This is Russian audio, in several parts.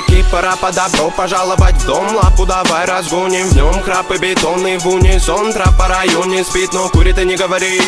косяки, пора по добро пожаловать в дом. Лапу давай разгоним, в нем храп и бетонный в унисон. Трап по районе спит, но курит и не говори.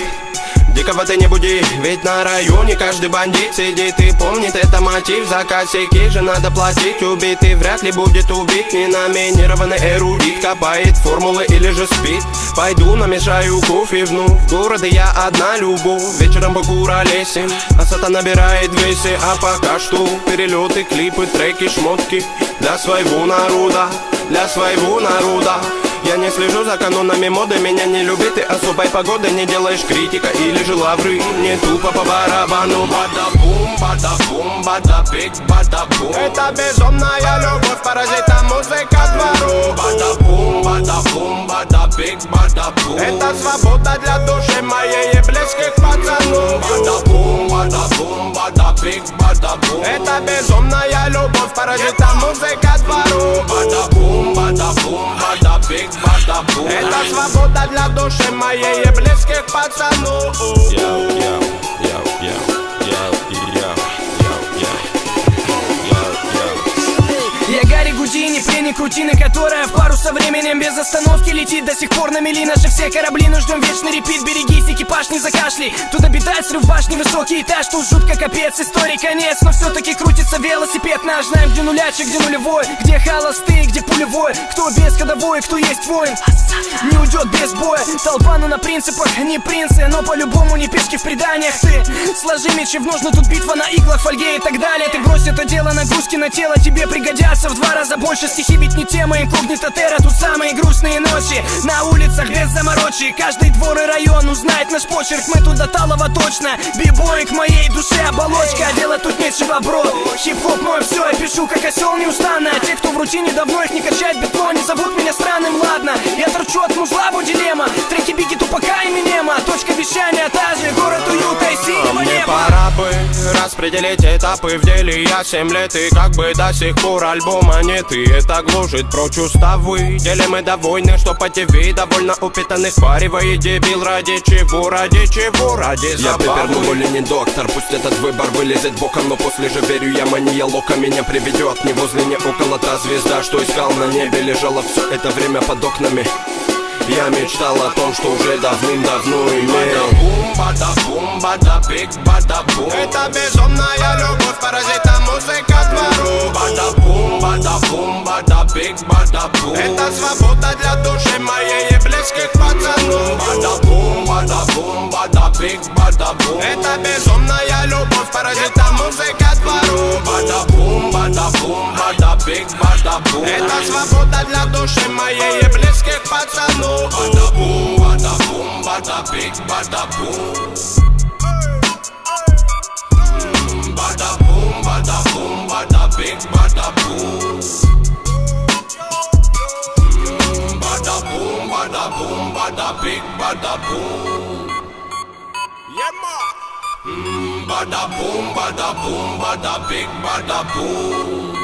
Дикого ты не буди, ведь на районе каждый бандит сидит и помнит, это мотив. За косяки же надо платить, убитый вряд ли будет убит. Неноминированный эрудит копает формулы или же спит. Пойду намешаю кофе вновь, в городе я одна любовь. Вечером покуролесим, а сата набирает весе. А пока что перелеты, клипы, треки, шмотки для своего народа, для своего народа. Я не слежу за канонами моды, меня не любит и особой погоды. Не делаешь критика или же лавры, не тупо по барабану. Бада-бум, бада-бум, бада-биг, бада-бум. Это безумная любовь, паразита музыка двору. Бада-бум, бада-бум, бада-биг, бада-бум. Это свобода для души моей и близких пацанов. Бада-бум, бада-бум, бада-биг, бада-бум. Это безумная любовь, паразита музыка двору. Бада-бум, бада-бум, бада-биг, бада-бум. Это свобода для души моей и близких пацанов. Я Гарри Гудини, пленник рутины, которая в пару со временем без остановки летит. До сих пор на мели наши все корабли, но ждем вечный репит. Берегись, экипаж, не закашляй. Тут обитает срыв башни, высокий этаж. Тут жутко капец, истории конец. Но все-таки крутится велосипед наш. Знаем, где нулячек, где нулевой, где холостый, где пулевой. Кто без ходовой, кто есть воин, не уйдет без боя. Толпа, ну на принципах, не принцы, но по-любому не пешки в преданиях. Ты сложи мечи в ножны, тут битва на иглах, фольге и так далее. Ты брось это дело, нагрузки на тело тебе пригодятся в 2 раза больше. Стихи ведь не тема, инкогнито терра. Тут самые грустные ночи на улицах без заморочи. Каждый двор и район узнает наш почерк. Мы тут до талого точно. Бибой к моей душе оболочка. А делать тут нечего, бро. Хип-хоп мой все, я пишу как осел неустанно. А те, кто в рутине давно их не качает бетон, не зовут меня странным, ладно. Я торчу от музла, дилемма. Треки Бигги, Тупака и Минема. Точка вещания та же, город уюта и синего неба. Мне пора бы распределить этапы в деле. Я 7 лет и как бы до сих пор альбома нет. И это гложет прочь уставы. Деле мы довольны, что по ТВ довольно упитанных паривает дебил. Ради чего, ради чего, ради забавы. Я пепер, или не доктор, пусть этот выбор вылезет боком. Но после же верю я, мания лока меня приведет. Не возле, не около та звезда, что искал на небе. Лежала все это время под окнами. Я мечтал о том, что уже давным-давно имел. Бада-бум, бада-бум, бада-биг, бада-бум. Это безумная любовь, паразита музыка двору. Бада-бум, бада-бум, бада-биг, бада-бум. Это свобода для души моей и близких пацанов. Бада-бум, бада-бум, бада-биг, бада-бум. Это безумная любовь, паразита музыка двору. Бада-бум, бада-бум, бада-биг, бада-бум. Это свобода для души моей и близких пацанов. Bada-boom, bada-boom, bada-big, bada-boom. Bada-boom, bada-boom, bada-big, bada-boom. Bada-boom, bada-boom, bada-big, bada-boom. Yeah, ma. Bada-boom, bada-boom, bada-big, bada-boom.